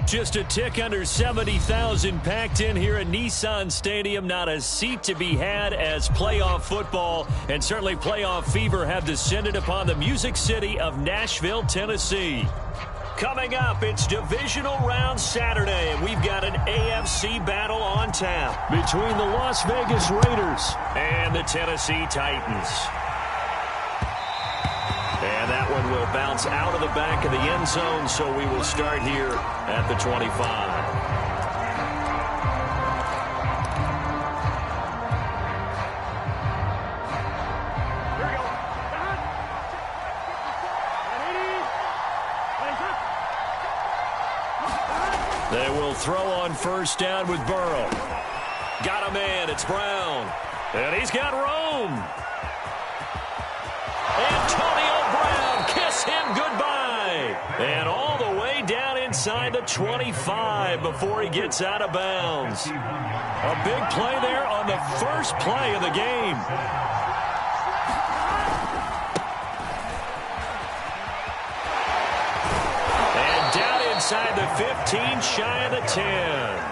Just a tick under 70,000 packed in here at Nissan Stadium. Not a seat to be had as playoff football and certainly playoff fever have descended upon the Music City of Nashville, Tennessee. Coming up, it's divisional round Saturday, and we've got an AFC battle on tap between the Las Vegas Raiders and the Tennessee Titans. And that one will bounce out of the back of the end zone, so we will start here at the 25. They will throw on first down with Burrow. Got a man, it's Brown. And he's got Rome. Antonio Brown, kiss him goodbye. And all the way down inside the 25 before he gets out of bounds. A big play there on the first play of the game. And down inside the 15, shy of the 10.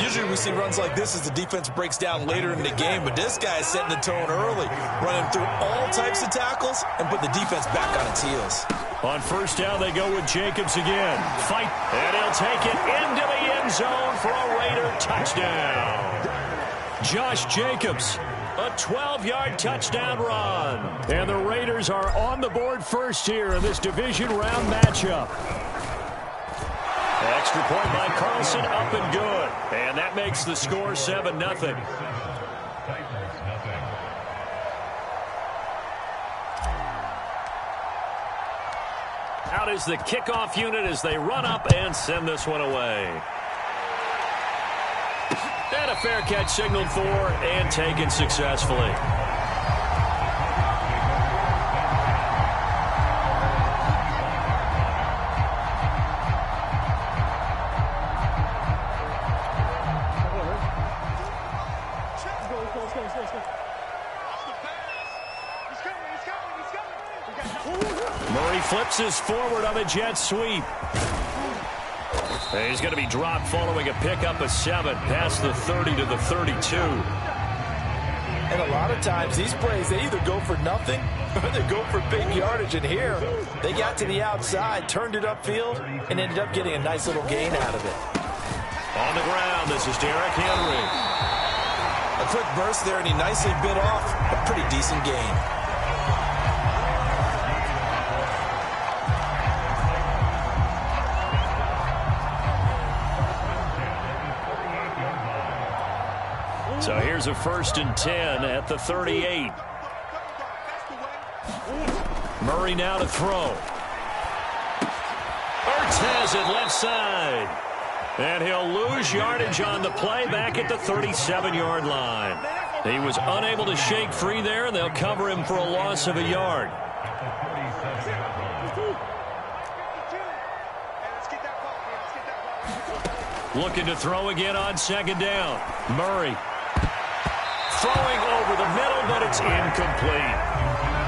Usually we see runs like this as the defense breaks down later in the game, but this guy is setting the tone early, running through all types of tackles and put the defense back on its heels. On first down, they go with Jacobs again. Fight, and he'll take it into the end zone for a Raider touchdown. Josh Jacobs, a 12-yard touchdown run. And the Raiders are on the board first here in this division round matchup. Extra point by Carlson, up and good. And that makes the score 7-0. Out is the kickoff unit as they run up and send this one away. And a fair catch signaled for and taken successfully. Murray flips this forward on a jet sweep. And he's going to be dropped following a pickup of 7 past the 30 to the 32. And a lot of times these plays, they either go for nothing or they go for big yardage. And here, they got to the outside, turned it upfield, and ended up getting a nice little gain out of it. On the ground, this is Derrick Henry. A quick burst there, and he nicely bit off a pretty decent gain. So here's a 1st and 10 at the 38. Murray now to throw. Ertz has it left side. And he'll lose yardage on the play back at the 37-yard line. He was unable to shake free there, and they'll cover him for a loss of a yard. Looking to throw again on 2nd down. Murray. Throwing over the middle, but it's incomplete.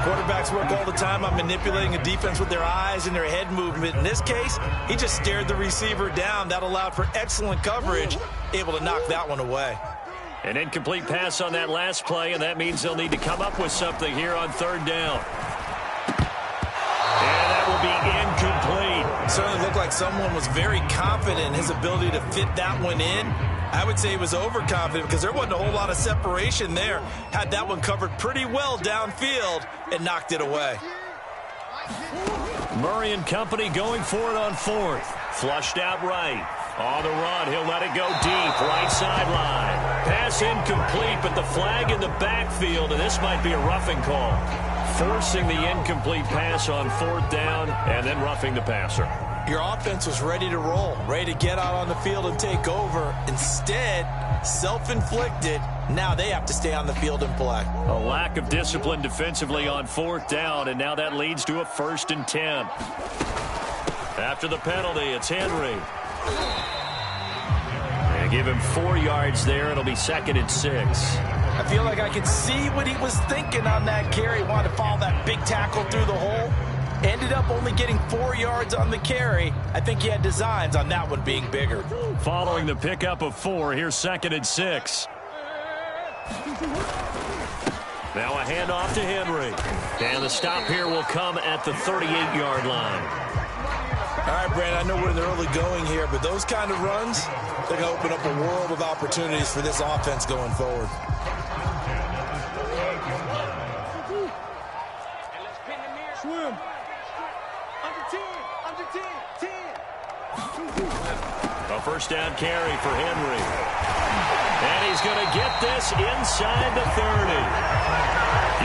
Quarterbacks work all the time on manipulating a defense with their eyes and their head movement. In this case, he just stared the receiver down. That allowed for excellent coverage, able to knock that one away. An incomplete pass on that last play, and that means they'll need to come up with something here on 3rd down. And that will be incomplete. Certainly looked like someone was very confident in his ability to fit that one in. I would say he was overconfident because there wasn't a whole lot of separation there. Had that one covered pretty well downfield and knocked it away. Murray and company going for it on 4th. Flushed out right. On the run, he'll let it go deep, right sideline. Pass incomplete, but the flag in the backfield, and this might be a roughing call. Forcing the incomplete pass on 4th down and then roughing the passer. Your offense was ready to roll, ready to get out on the field and take over. Instead, self-inflicted. Now they have to stay on the field and play. A lack of discipline defensively on 4th down, and now that leads to a 1st and 10. After the penalty, it's Henry. And give him 4 yards there. It'll be 2nd and 6. I feel like I can see what he was thinking on that carry. He wanted to follow that big tackle through the hole. Ended up only getting 4 yards on the carry. I think he had designs on that one being bigger. Following the pickup of 4, here's 2nd and 6. Now a handoff to Henry. And the stop here will come at the 38-yard line. All right, Brandon, I know we're in the early going here, but those kind of runs, they're going to open up a world of opportunities for this offense going forward. Swim. Under 10. Under 10. 10. A first down carry for Henry. And he's going to get this inside the 30.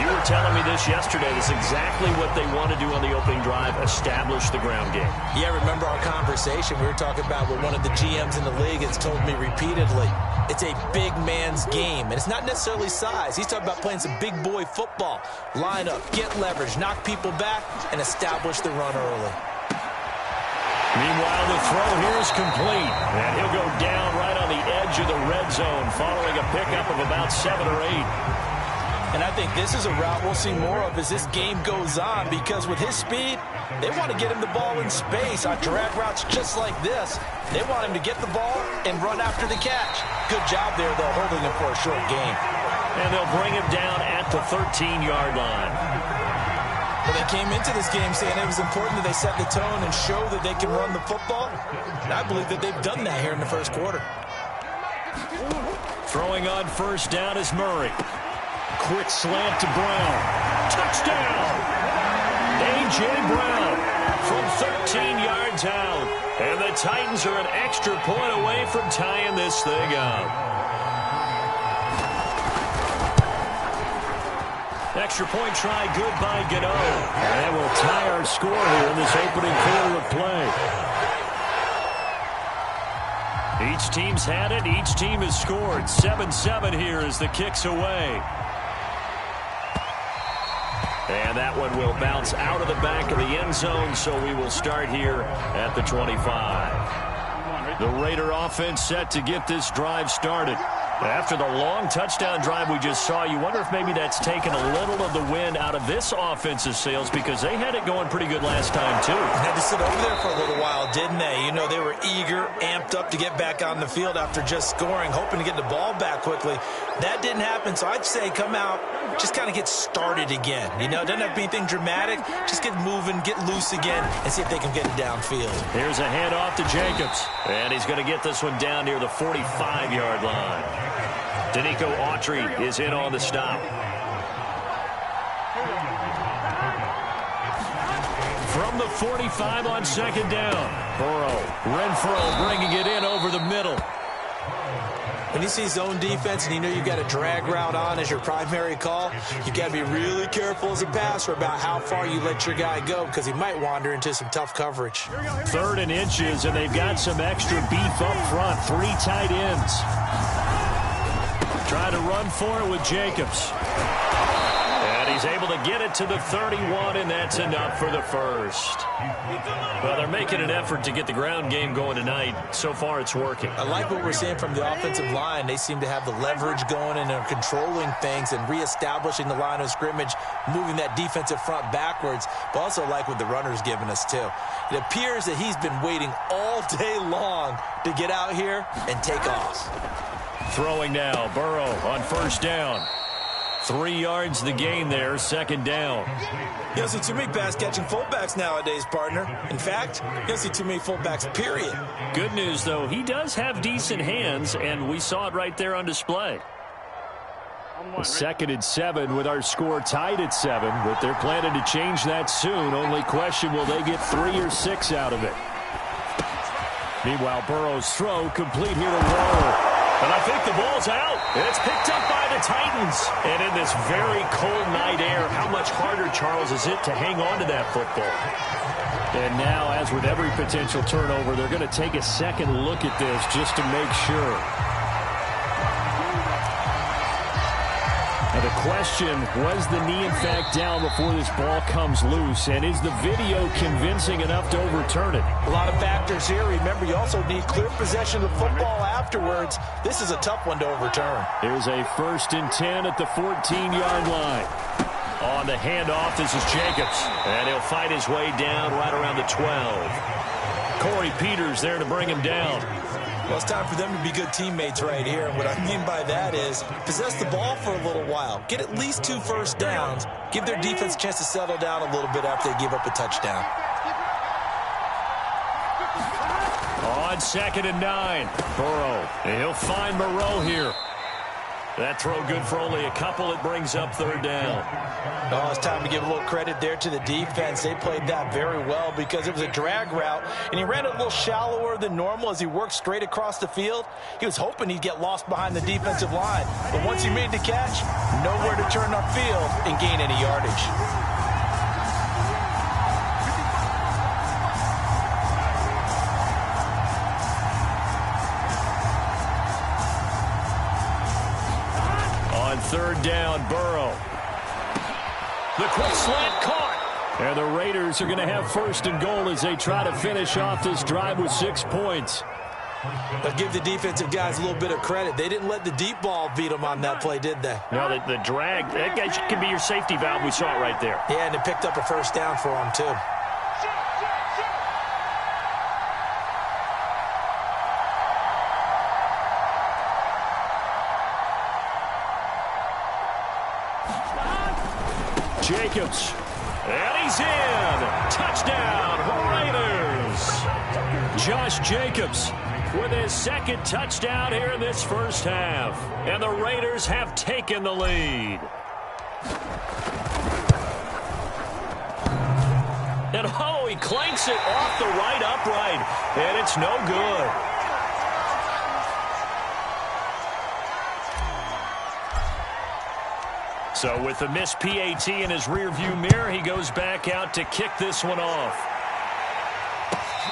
You were telling me this yesterday. This is exactly what they want to do on the opening drive, establish the ground game. Yeah, remember our conversation. We were talking about what one of the GMs in the league has told me repeatedly. It's a big man's game, and it's not necessarily size. He's talking about playing some big boy football. Line up, get leverage, knock people back, and establish the run early. Meanwhile, the throw here is complete, and he'll go down right on the edge of the red zone following a pickup of about 7 or 8. And I think this is a route we'll see more of as this game goes on, because with his speed, they want to get him the ball in space on drag routes just like this. They want him to get the ball and run after the catch. Good job there, though, holding him for a short gain. And they'll bring him down at the 13-yard line. Well, they came into this game saying it was important that they set the tone and show that they can run the football. And I believe that they've done that here in the first quarter. Throwing on first down is Murray. Quick slant to Brown. Touchdown! A.J. Brown from 13 yards out. And the Titans are an extra point away from tying this thing up. Extra point try good by Gano. And we'll tie our score here in this opening quarter of play. Each team's had it. Each team has scored. 7-7 here as the kick's away. And that one will bounce out of the back of the end zone, so we will start here at the 25. The Raider offense set to get this drive started. After the long touchdown drive we just saw, you wonder if maybe that's taken a little of the wind out of this offense's sails, because they had it going pretty good last time, too. Had to sit over there for a little while, didn't they? You know, they were eager, amped up to get back on the field after just scoring, hoping to get the ball back quickly. That didn't happen, so I'd say come out, just kind of get started again. You know, doesn't have to be anything dramatic. Just get moving, get loose again, and see if they can get it downfield. Here's a handoff to Jacobs, and he's going to get this one down near the 45-yard line. Danico Autry is in on the stop. From the 45 on second down. Burrow, Renfro bringing it in over the middle. When you see zone defense and you know you've got a drag route on as your primary call, you've got to be really careful as a passer about how far you let your guy go, because he might wander into some tough coverage. 3rd and inches, and they've got some extra beef up front. 3 tight ends. Trying to run for it with Jacobs. And he's able to get it to the 31, and that's enough for the first. Well, they're making an effort to get the ground game going tonight. So far, it's working. I like what we're seeing from the offensive line. They seem to have the leverage going, and they're controlling things and reestablishing the line of scrimmage, moving that defensive front backwards, but also like what the runner's giving us, too. It appears that he's been waiting all day long to get out here and take off. Throwing now, Burrow on first down. 3 yards the gain there, second down. You don't see too many pass-catching fullbacks nowadays, partner. In fact, you don't see too many fullbacks, period. Good news, though, he does have decent hands, and we saw it right there on display. 2nd and 7 with our score tied at 7, but they're planning to change that soon. Only question, will they get 3 or 6 out of it? Meanwhile, Burrow's throw complete here to Waller. And I think the ball's out. And it's picked up by the Titans. And in this very cold night air, how much harder, Charles, is it to hang on to that football? And now, as with every potential turnover, they're going to take a second look at this just to make sure. Now the question, was the knee in fact down before this ball comes loose? And is the video convincing enough to overturn it? A lot of factors here. Remember, you also need clear possession of the football afterwards. This is a tough one to overturn. Here's a 1st and 10 at the 14-yard line. On the handoff, this is Jacobs. And he'll fight his way down right around the 12. Corey Peters there to bring him down. Well, it's time for them to be good teammates right here. And what I mean by that is possess the ball for a little while. Get at least 2 first downs. Give their defense a chance to settle down a little bit after they give up a touchdown. On 2nd and 9, Burrow. And he'll find Moreau here. That throw good for only a couple. It brings up 3rd down. Oh, it's time to give a little credit there to the defense. They played that very well because it was a drag route, and he ran it a little shallower than normal as he worked straight across the field. He was hoping he'd get lost behind the defensive line, but once he made the catch, nowhere to turn upfield and gain any yardage. On 3rd down, Burrow. The quick slant caught. And the Raiders are going to have 1st and goal as they try to finish off this drive with 6 points. But give the defensive guys a little bit of credit. They didn't let the deep ball beat them on that play, did they? No, the drag, that can be your safety valve. We saw it right there. Yeah, and it picked up a 1st down for them, too. Jacobs, and he's in. Touchdown, Raiders. Josh Jacobs with his 2nd touchdown here in this 1st half. And the Raiders have taken the lead. And oh, he clanks it off the right upright, and it's no good. So with the missed PAT in his rearview mirror, he goes back out to kick this one off.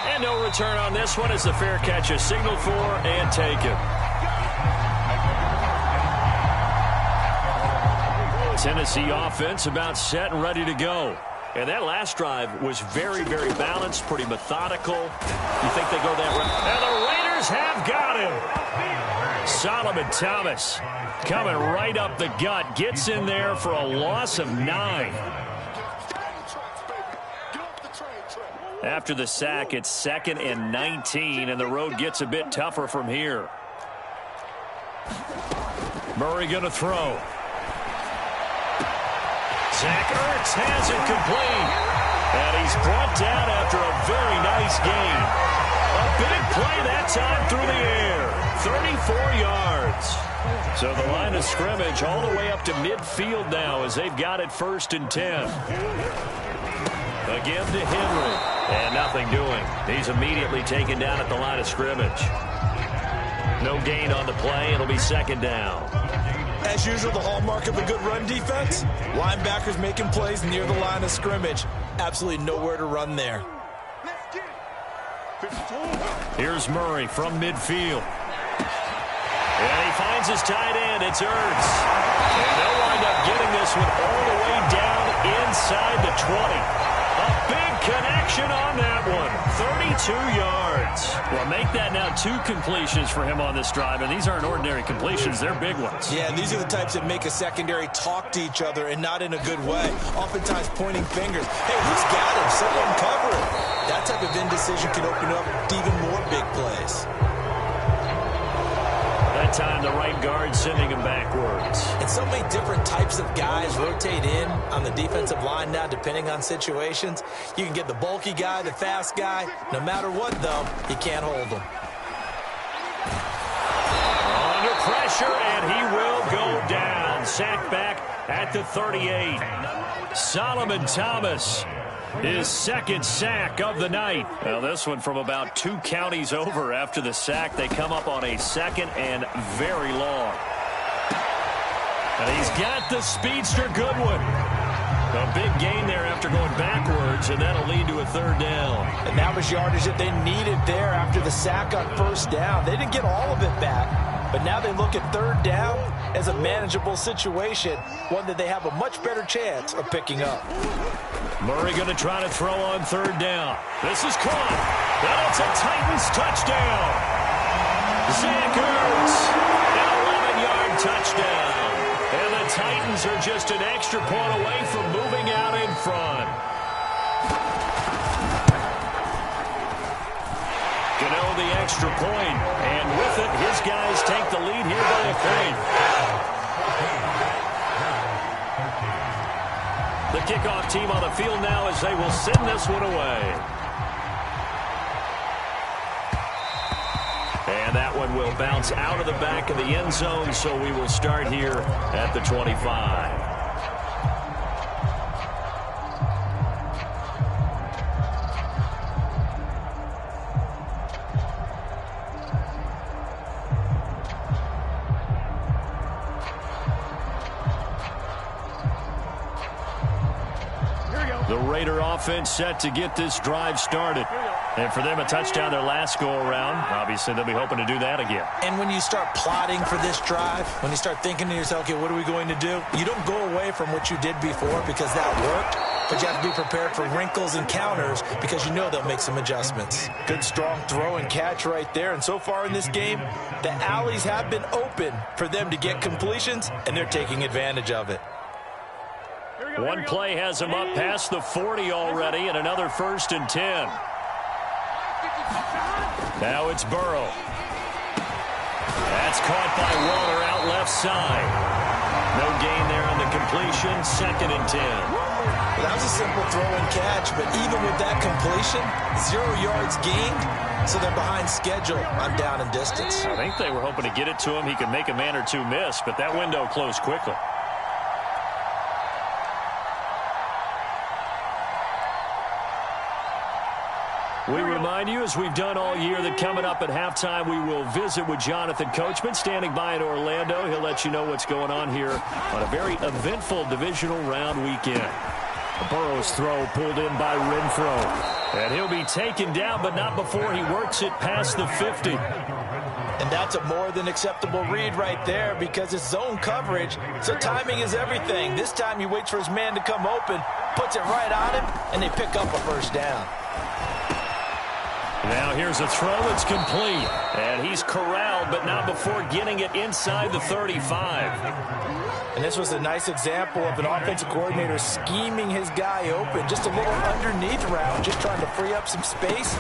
And no return on this one as the fair catch is signaled for and taken. Tennessee offense about set and ready to go. And that last drive was very, very balanced, pretty methodical. You think they go that route? And the Raiders have got him. Solomon Thomas coming right up the gut. Gets in there for a loss of 9. After the sack, it's 2nd and 19, and the road gets a bit tougher from here. Murray going to throw. Zach Ertz has it complete. And he's brought down after a very nice gain. A big play that time through the air. 34 yards. So the line of scrimmage all the way up to midfield now as they've got it 1st and 10. Again to Henry. And nothing doing. He's immediately taken down at the line of scrimmage. No gain on the play. It'll be 2nd down. As usual, the hallmark of a good run defense, linebackers making plays near the line of scrimmage. Absolutely nowhere to run there. Here's Murray from midfield. And he finds his tight end. It's Ertz. And they'll wind up getting this one all the way down inside the 20. A big connection on that one. 32 yards. Well, make that now 2 completions for him on this drive, and these aren't ordinary completions. They're big ones. Yeah, and these are the types that make a secondary talk to each other and not in a good way. Oftentimes pointing fingers. Hey, who's got him? Someone cover him. That type of indecision can open up even more big plays. That time the right guard sending him backwards. And so many different types of guys rotate in on the defensive line now depending on situations. You can get the bulky guy, the fast guy. No matter what, though, you can't hold him. Under pressure, and he will go down. Sacked back at the 38. Solomon Thomas, his 2nd sack of the night. Well, this one from about 2 counties over after the sack. They come up on a 2nd and very long. And he's got the speedster Goodwin. A big gain there after going backwards, and that'll lead to a 3rd down. And that was yardage that they needed there after the sack on 1st down. They didn't get all of it back, but now they look at 3rd down as a manageable situation, one that they have a much better chance of picking up. Murray going to try to throw on 3rd down. This is caught. And it's a Titans touchdown. Zach Ertz, an 11-yard touchdown. And the Titans are just an extra point away from moving out in front. Gano the extra point, and with it, his guys take the lead here by a point. The kickoff team on the field now as they will send this one away. And that one will bounce out of the back of the end zone, so we will start here at the 25. The Raider offense set to get this drive started. And for them, a touchdown their last go-around. Obviously, they'll be hoping to do that again. And when you start plotting for this drive, when you start thinking to yourself, okay, what are we going to do? You don't go away from what you did before because that worked. But you have to be prepared for wrinkles and counters because you know they'll make some adjustments. Good, strong throw and catch right there. And so far in this game, the alleys have been open for them to get completions, and they're taking advantage of it. One play has them up past the 40 already, and another 1st and 10. Now it's Burrow. That's caught by Waller out left side. No gain there on the completion. 2nd and 10. Well, that was a simple throw and catch, but even with that completion, 0 yards gained, so they're behind schedule on down and distance. I think they were hoping to get it to him. He could make a man or two miss, but that window closed quickly. We remind you, as we've done all year, that coming up at halftime, we will visit with Jonathan Coachman, standing by in Orlando. He'll let you know what's going on here on a very eventful divisional round weekend. Burrow's throw pulled in by Renfro. And he'll be taken down, but not before he works it past the 50. And that's a more than acceptable read right there because it's zone coverage, so timing is everything. This time he waits for his man to come open, puts it right on him, and they pick up a 1st down. Now here's a throw that's complete. And he's corralled, but not before getting it inside the 35. And this was a nice example of an offensive coordinator scheming his guy open. Just a little underneath route, just trying to free up some space.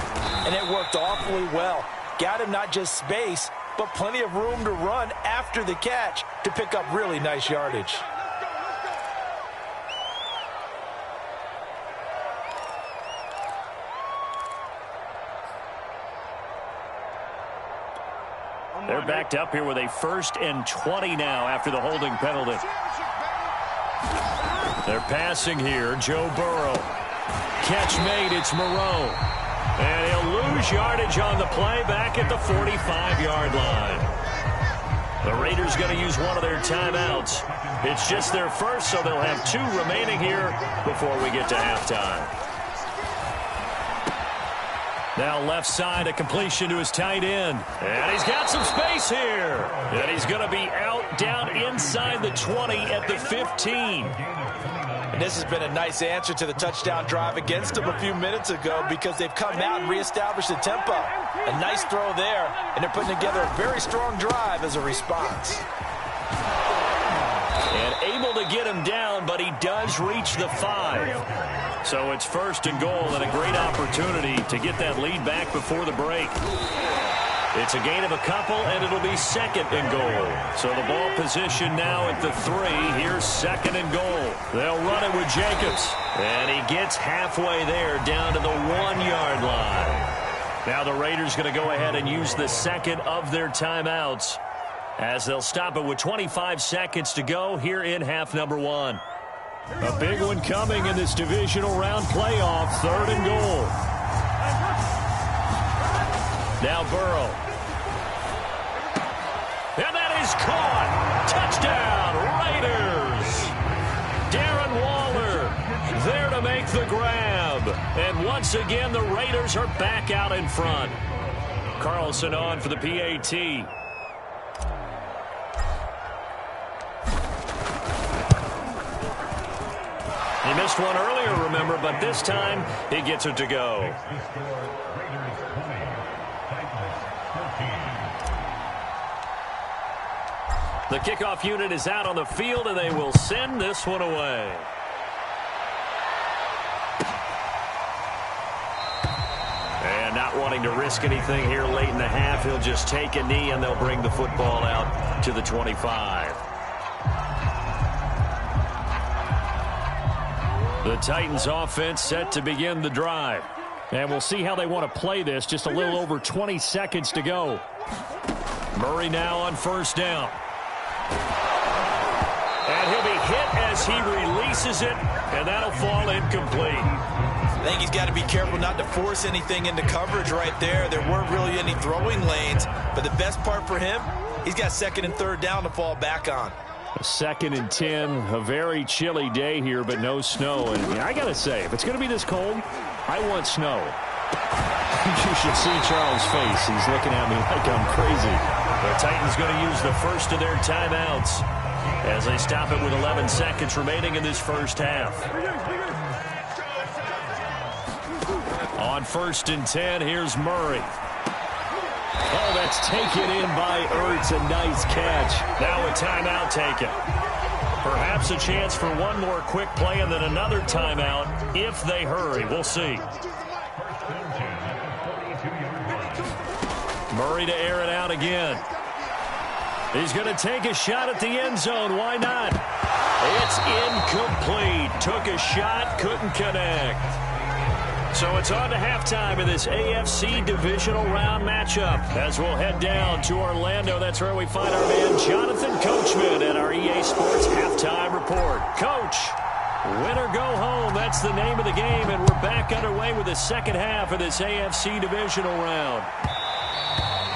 And it worked awfully well. Got him not just space, but plenty of room to run after the catch to pick up really nice yardage. They're backed up here with a 1st and 20 now after the holding penalty. They're passing here. Joe Burrow. Catch made. It's Moreau. And he'll lose yardage on the play back at the 45-yard line. The Raiders going to use one of their timeouts. It's just their first, so they'll have 2 remaining here before we get to halftime. Now left side, a completion to his tight end. And he's got some space here. And he's going to be out down inside the 20 at the 15. And this has been a nice answer to the touchdown drive against them a few minutes ago because they've come out and reestablished the tempo. A nice throw there, and they're putting together a very strong drive as a response. And able to get him down, but he does reach the 5. So it's 1st and goal and a great opportunity to get that lead back before the break. It's a gain of a couple, and it'll be 2nd and goal. So the ball position now at the 3. Here's 2nd and goal. They'll run it with Jacobs. And he gets halfway there down to the 1-yard line. Now the Raiders going to go ahead and use the 2nd of their timeouts as they'll stop it with 25 seconds to go here in half number 1. A big one coming in this divisional round playoff. 3rd and goal. Now Burrow. And that is caught. Touchdown, Raiders. Darren Waller there to make the grab. And once again, the Raiders are back out in front. Carlson on for the PAT. He missed one earlier, remember, but this time he gets it to go. The kickoff unit is out on the field, and they will send this one away. And not wanting to risk anything here late in the half, he'll just take a knee, and they'll bring the football out to the 25. The Titans offense set to begin the drive. And we'll see how they want to play this. Just a little over 20 seconds to go. Murray now on first down. And he'll be hit as he releases it, and that'll fall incomplete. I think he's got to be careful not to force anything into coverage right there. There weren't really any throwing lanes, but the best part for him, he's got second and third down to fall back on. A 2nd and 10, a very chilly day here, but no snow. And I got to say, if it's going to be this cold, I want snow. You should see Charles' face. He's looking at me like I'm crazy. The Titans going to use the first of their timeouts as they stop it with 11 seconds remaining in this first half. On 1st and 10, here's Murray. Oh, that's taken in by Ertz. A nice catch. Now a timeout taken. Perhaps a chance for one more quick play and then another timeout if they hurry. We'll see. Murray to air it out again. He's going to take a shot at the end zone. Why not? It's incomplete. Took a shot, couldn't connect. So it's on to halftime in this AFC divisional round matchup as we'll head down to Orlando. That's where we find our man Jonathan Coachman at our EA Sports Halftime Report. Coach, win or go home. That's the name of the game, and we're back underway with the second half of this AFC divisional round.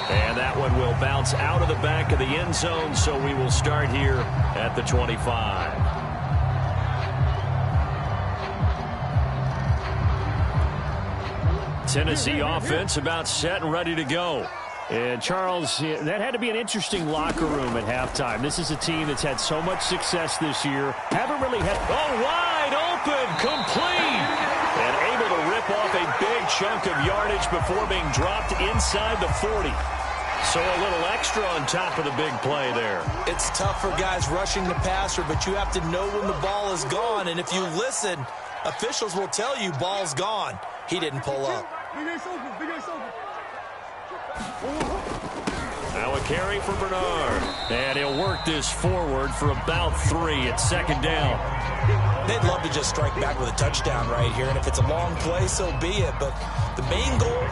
And that one will bounce out of the back of the end zone, so we will start here at the 25. Tennessee offense about set and ready to go. And, Charles, that had to be an interesting locker room at halftime. This is a team that's had so much success this year. Haven't really had... Oh, wide open, complete! And able to rip off a big chunk of yardage before being dropped inside the 40. So a little extra on top of the big play there. It's tough for guys rushing the passer, but you have to know when the ball is gone. And if you listen, officials will tell you ball's gone. He didn't pull up. Now a carry for Bernard. And he'll work this forward for about 3 at second down. They'd love to just strike back with a touchdown right here. And if it's a long play, so be it. But the main goal,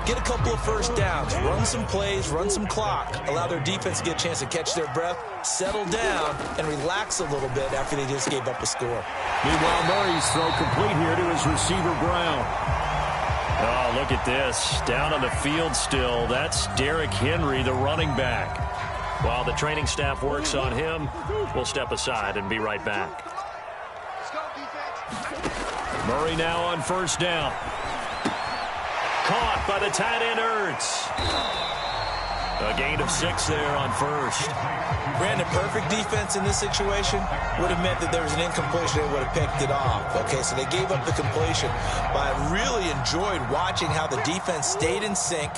get a couple of first downs, run some plays, run some clock, allow their defense to get a chance to catch their breath, settle down, and relax a little bit after they just gave up a score. Meanwhile, Murray's throw complete here to his receiver, Brown. Oh, look at this. Down on the field still. That's Derrick Henry, the running back. While the training staff works on him, we'll step aside and be right back. Murray now on first down. Caught by the tight end, Ertz. A gain of 6 there on first. Brandon, perfect defense in this situation would have meant that there was an incompletion. They would have picked it off. Okay, so they gave up the completion. But I really enjoyed watching how the defense stayed in sync,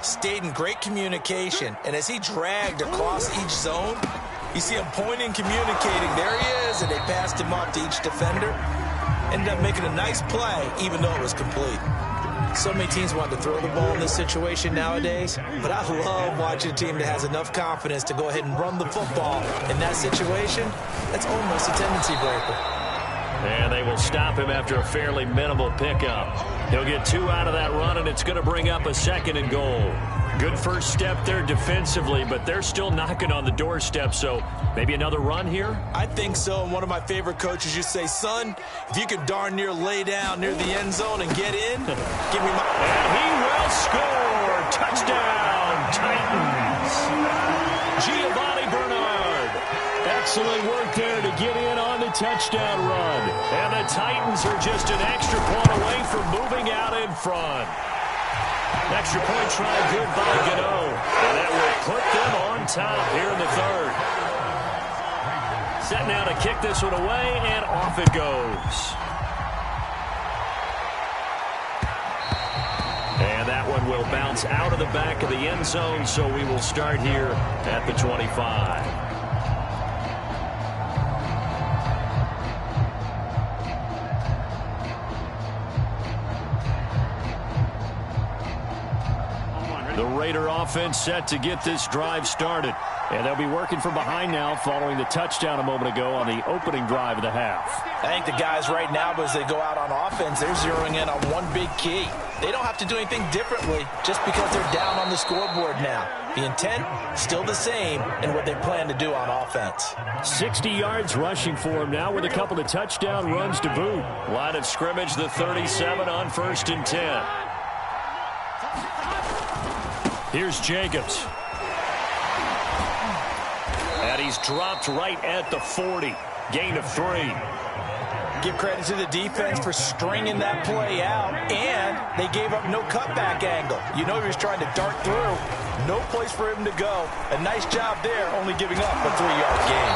stayed in great communication. And as he dragged across each zone, you see him pointing, communicating. There he is, and they passed him off to each defender. Ended up making a nice play, even though it was complete. So many teams want to throw the ball in this situation nowadays, but I love watching a team that has enough confidence to go ahead and run the football. In that situation, that's almost a tendency breaker. And they will stop him after a fairly minimal pickup. He'll get 2 out of that run, and it's going to bring up a 2nd and goal. Good first step there defensively, but they're still knocking on the doorstep, so maybe another run here? I think so. And one of my favorite coaches used to say, son, if you could darn near lay down near the end zone and get in, give me my... And he will score. Touchdown, Titans. Giovanni Bernard. Excellent work there to get in on the touchdown run. And the Titans are just an extra point away from moving out in front. Extra point try good by Gano. And that will put them on top here in the 3rd. Set now to kick this one away, and off it goes. And that one will bounce out of the back of the end zone, so we will start here at the 25. The Raider offense set to get this drive started. And they'll be working from behind now following the touchdown a moment ago on the opening drive of the half. I think the guys right now, as they go out on offense, they're zeroing in on one big key. They don't have to do anything differently just because they're down on the scoreboard now. The intent, still the same in what they plan to do on offense. 60 yards rushing for him now with a couple of touchdown runs to boot. Line of scrimmage, the 37 on 1st and 10. Here's Jacobs. And he's dropped right at the 40. Gain of 3. Give credit to the defense for stringing that play out, and they gave up no cutback angle. You know he was trying to dart through. No place for him to go. A nice job there, only giving up a 3-yard gain.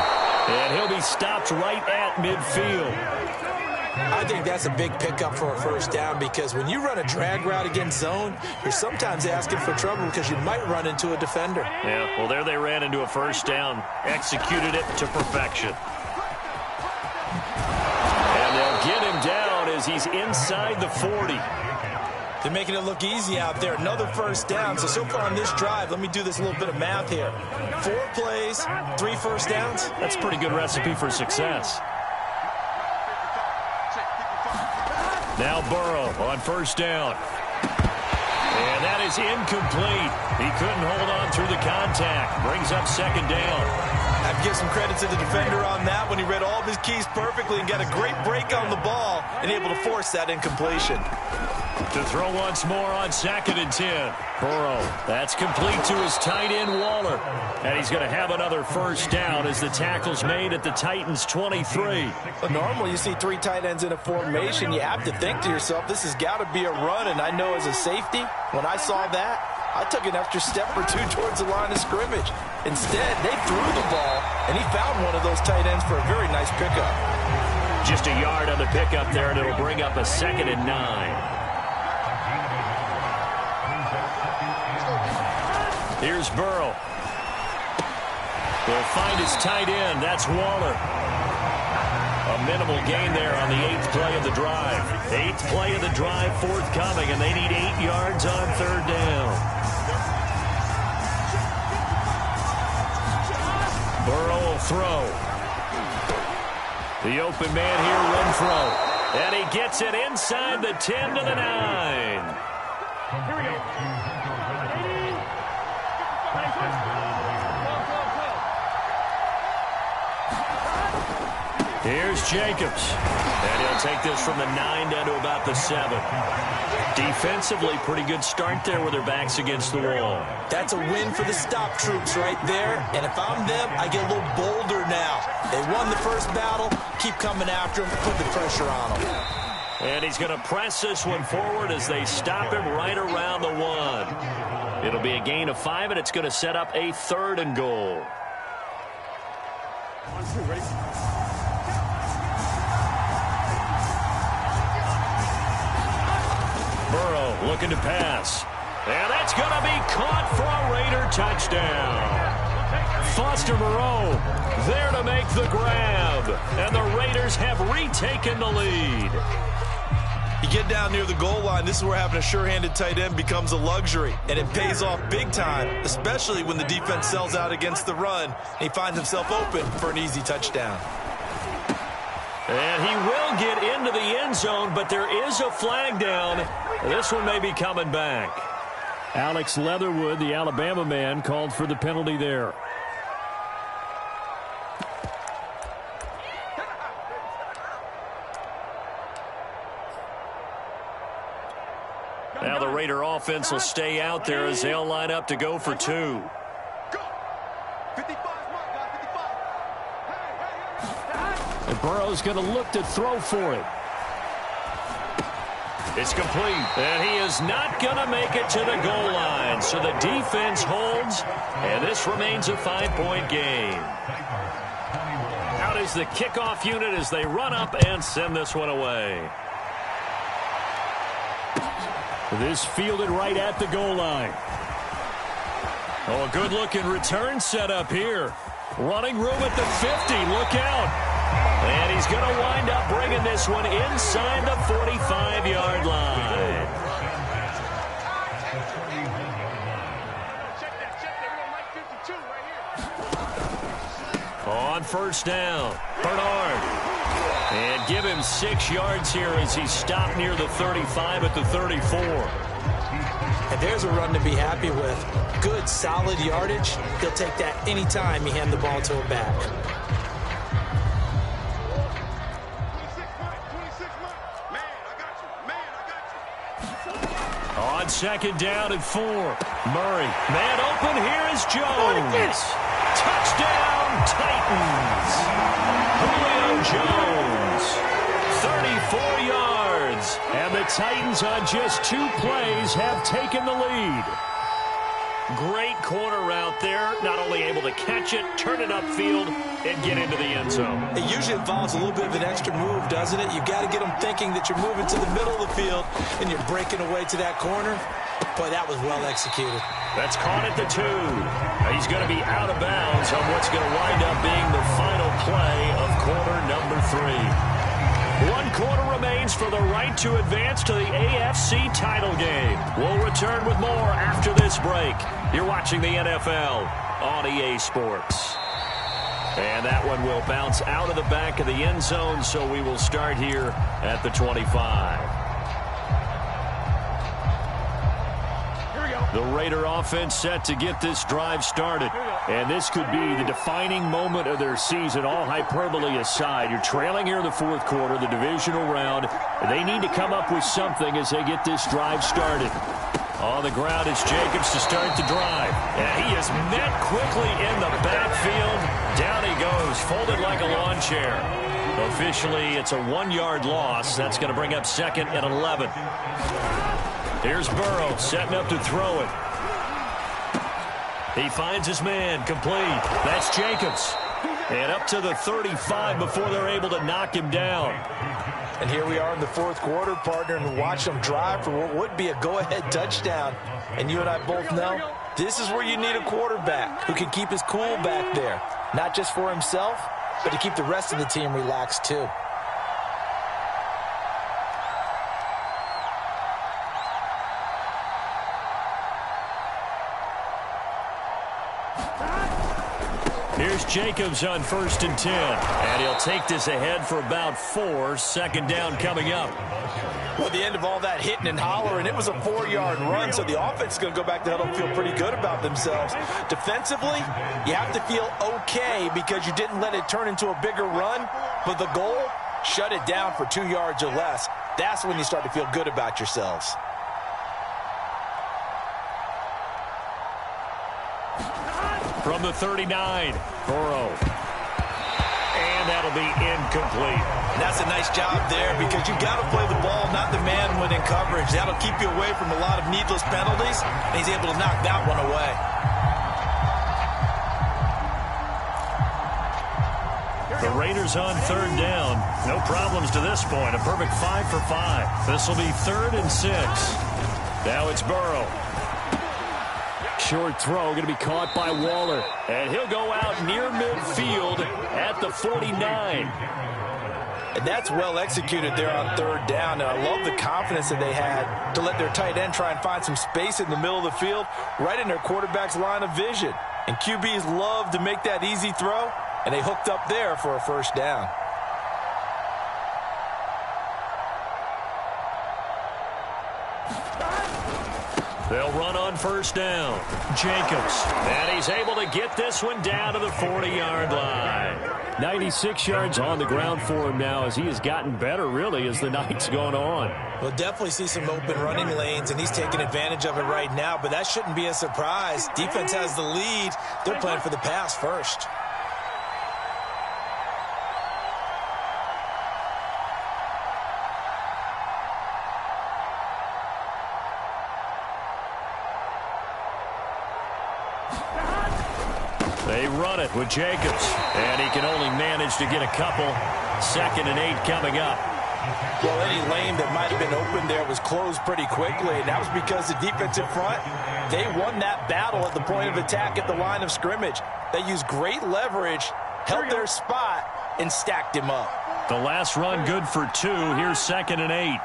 And he'll be stopped right at midfield. I think that's a big pickup for a first down because when you run a drag route against zone, you're sometimes asking for trouble because you might run into a defender. Yeah, well, there they ran into a first down, executed it to perfection. And they'll get him down as he's inside the 40. They're making it look easy out there. Another first down. So far on this drive, let me do this little bit of math here. 4 plays, 3 first downs. That's a pretty good recipe for success. Now Burrow on first down. And that is incomplete. He couldn't hold on through the contact. Brings up 2nd down. I'd give some credit to the defender on that when he read all of his keys perfectly and got a great break on the ball and able to force that incompletion. To throw once more on 2nd and 10. Burrow, that's complete to his tight end, Waller. And he's going to have another first down as the tackle's made at the Titans' 23. Normally you see 3 tight ends in a formation. You have to think to yourself, this has got to be a run. And I know as a safety, when I saw that, I took an extra step or 2 towards the line of scrimmage. Instead, they threw the ball, and he found one of those tight ends for a very nice pickup. Just a yard on the pickup there, and it'll bring up a 2nd and 9. Here's Burrow. They'll find his tight end. That's Waller. A minimal gain there on the 8th play of the drive. 8th play of the drive forthcoming, and they need 8 yards on 3rd down. Burrow will throw. The open man here, Renfro. And he gets it inside the 10 to the 9. Here we go. Here's Jacobs. And he'll take this from the 9 down to about the 7. Defensively, pretty good start there with their backs against the wall. That's a win for the stop troops right there. And if I'm them, I get a little bolder now. They won the first battle. Keep coming after them. Put the pressure on them. And he's going to press this one forward as they stop him right around the 1. It'll be a gain of 5, and it's going to set up a 3rd and goal. 1, 2, ready? Burrow looking to pass. And that's going to be caught for a Raider touchdown. Foster Moreau there to make the grab. And the Raiders have retaken the lead. You get down near the goal line, this is where having a sure-handed tight end becomes a luxury. And it pays off big time, especially when the defense sells out against the run. And he finds himself open for an easy touchdown. And he will get into the end zone, but there is a flag down. This one may be coming back. Alex Leatherwood, the Alabama man, called for the penalty there. Now the Raider offense will stay out there as they'll line up to go for 2. Go. 55, mark, guys, 55. And Burrow's going to look to throw for it. It's complete. And he is not going to make it to the goal line. So the defense holds, and this remains a 5-point game. Out is the kickoff unit as they run up and send this one away. This fielded right at the goal line. Oh, a good-looking return set up here. Running room at the 50. Look out. And he's going to wind up bringing this one inside the 45-yard line. first down. Bernard. And give him 6 yards here as he stopped near the 35 at the 34. And there's a run to be happy with. Good, solid yardage. He'll take that anytime you hand the ball to a back. 26 months. Man, I got you. Man, I got you. On second down and 4. Murray. Man open. Here is Jones. Touchdown, Titans. Julio Jones. 34 yards. And the Titans on just 2 plays have taken the lead. Great corner route there. Not only able to catch it, turn it upfield, and get into the end zone. It usually involves a little bit of an extra move, doesn't it? You've got to get them thinking that you're moving to the middle of the field and you're breaking away to that corner. Boy, that was well executed. That's caught at the 2. He's going to be out of bounds on what's going to wind up being the final play of quarter number 3. 1 quarter remains for the right to advance to the AFC title game. We'll return with more after this break. You're watching the NFL on EA Sports. And that one will bounce out of the back of the end zone, so we will start here at the 25. The Raider offense set to get this drive started. And this could be the defining moment of their season, all hyperbole aside. You're trailing here in the 4th quarter, the divisional round. They need to come up with something as they get this drive started. On the ground is Jacobs to start the drive. And he is met quickly in the backfield. Down he goes, folded like a lawn chair. Officially, it's a 1-yard loss. That's going to bring up 2nd and 11. Here's Burrow setting up to throw it. He finds his man, complete. That's Jacobs. And up to the 35 before they're able to knock him down. And here we are in the 4th quarter, partner, and watch them drive for what would be a go-ahead touchdown. And you and I both know this is where you need a quarterback who can keep his cool back there. Not just for himself, but to keep the rest of the team relaxed too. Here's Jacobs on 1st and 10. And he'll take this ahead for about 4. 2nd down coming up. Well, the end of all that hitting and hollering, it was a 4-yard run, so the offense is going to go back to huddle and feel pretty good about themselves. Defensively, you have to feel okay because you didn't let it turn into a bigger run, but the goal, shut it down for 2 yards or less. That's when you start to feel good about yourselves. From the 39, Burrow. And that'll be incomplete. And that's a nice job there because you've got to play the ball, not the man when in coverage. That'll keep you away from a lot of needless penalties, and he's able to knock that one away. The Raiders on 3rd down. No problems to this point. A perfect 5 for 5. This will be 3rd and 6. Now it's Burrow. Short throw going to be caught by Waller. And he'll go out near midfield at the 49. And that's well executed there on 3rd down. And I love the confidence that they had to let their tight end try and find some space in the middle of the field, right in their quarterback's line of vision. And QBs love to make that easy throw, and they hooked up there for a 1st down. They'll run on 1st down. Jacobs. And he's able to get this one down to the 40-yard line. 96 yards on the ground for him now as he has gotten better, really, as the night's gone on. We'll definitely see some open running lanes, and he's taking advantage of it right now, but that shouldn't be a surprise. Defense has the lead. They're playing for the pass first. They run it with Jacobs, and he can only manage to get a couple. 2nd and 8 coming up. Well, any lane that might have been open there was closed pretty quickly, and that was because the defensive front, they won that battle at the point of attack at the line of scrimmage. They used great leverage, held their spot, and stacked him up. The last run good for 2. Here's 2nd and 8.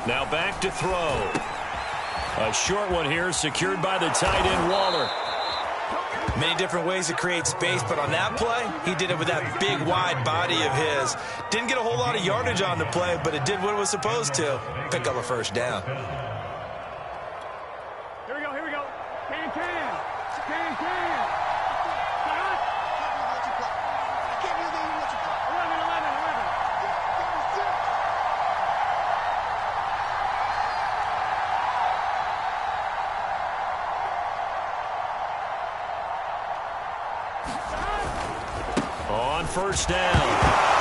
Now back to throw. A short one here, secured by the tight end, Waller. Many different ways to create space, but on that play, he did it with that big, wide body of his. Didn't get a whole lot of yardage on the play, but it did what it was supposed to. Pick up a first down. Here we go, here we go. Can. I can't believe you let you play. 11. On first down,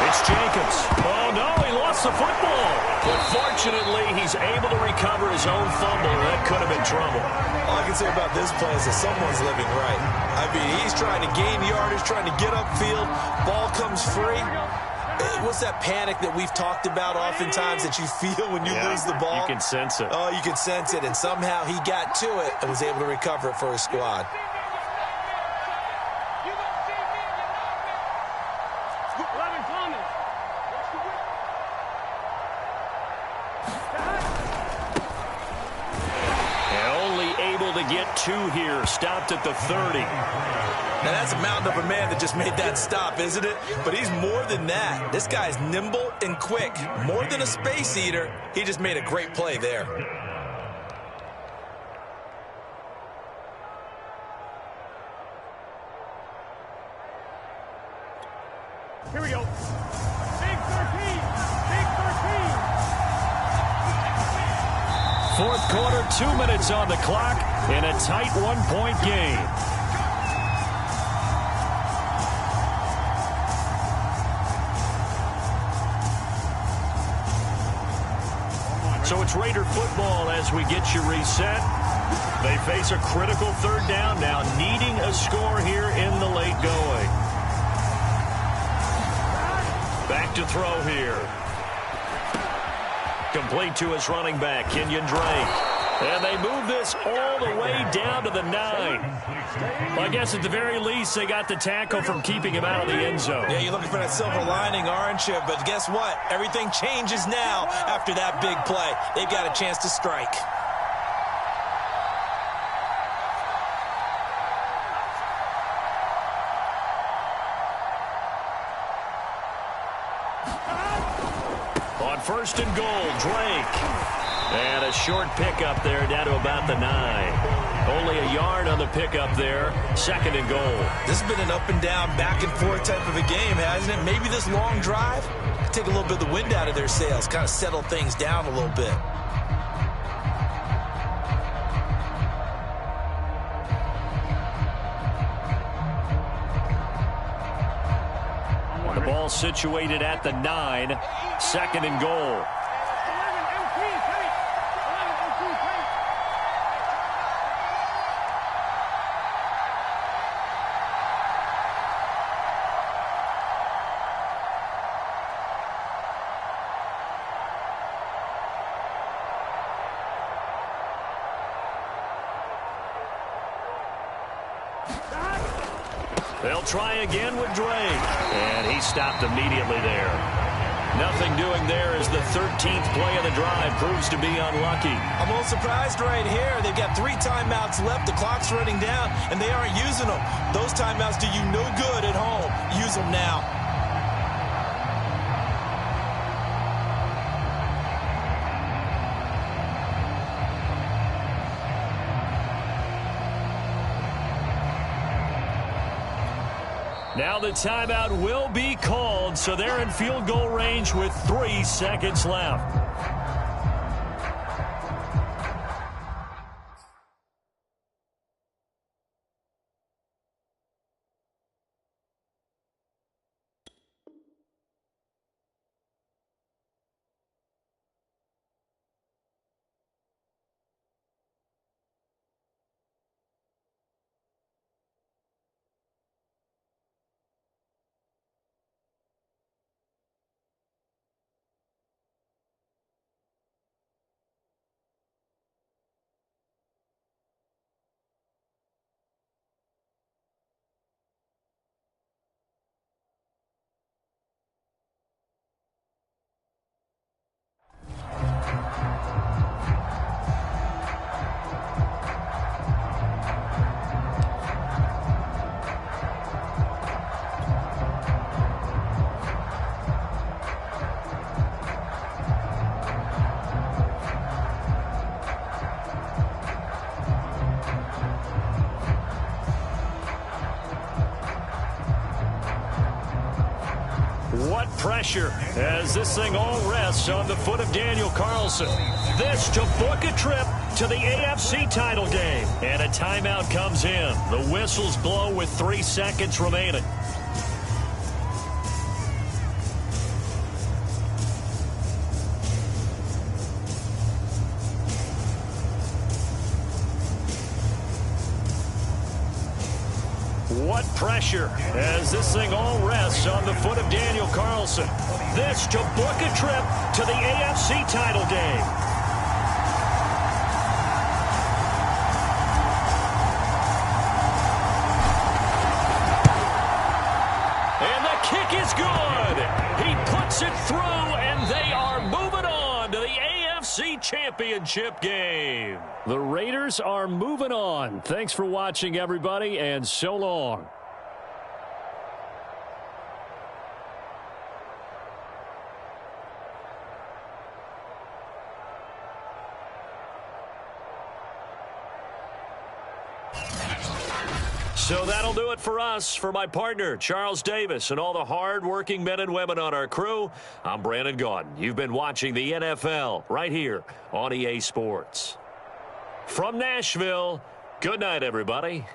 it's Jacobs. Oh, no, he lost the football. But fortunately, he's able to recover his own fumble. That could have been trouble. All I can say about this play is that someone's living right. I mean, he's trying to gain yardage, trying to get upfield. Ball comes free. What's that panic that we've talked about oftentimes that you feel when you lose the ball? You can sense it. Oh, you can sense it. And somehow he got to it and was able to recover it for his squad. Get two here, stopped at the 30. Now that's a mountain of a man that just made that stop, isn't it? But he's more than that. This guy's nimble and quick. More than a space eater, he just made a great play there. Here we go. Big 13. Fourth quarter, 2 minutes on the clock in a tight one-point game. So it's Raider football as we get you reset. They face a critical third down now, needing a score here in the late going. Back to throw here. Complete to his running back, Kenyon Drake. And they move this all the way down to the 9. Well, I guess at the very least, they got the tackle from keeping him out of the end zone. Yeah, you're looking for that silver lining, aren't you? But guess what? Everything changes now after that big play. They've got a chance to strike. On first and goal, Drake. And a short pickup there down to about the 9. Only a yard on the pickup there. Second and goal. This has been an up and down, back and forth type of a game, hasn't it? Maybe this long drive could take a little bit of the wind out of their sails, kind of settle things down a little bit. The ball situated at the 9. Second and goal. They'll try again with Drake. And he stopped immediately there. Nothing doing there as the 13th play of the drive proves to be unlucky. I'm a little surprised right here. They've got 3 timeouts left. The clock's running down, and they aren't using them. Those timeouts do you no good at home. Use them now. Now the timeout will be called, so they're in field goal range with 3 seconds left. pressure as this thing all rests on the foot of Daniel Carlson. This to book a trip to the AFC title game. And a timeout comes in. The whistles blow with 3 seconds remaining. What pressure as this thing all rests on the foot of Daniel Carlson. This to book a trip to the AFC title game. And the kick is good. He puts it through, and they are moving on to the AFC Championship game. The Raiders are moving on. Thanks for watching, everybody, and so long. So that'll do it for us. For my partner, Charles Davis, and all the hard-working men and women on our crew, I'm Brandon Gaudin. You've been watching the NFL right here on EA Sports. From Nashville, good night, everybody.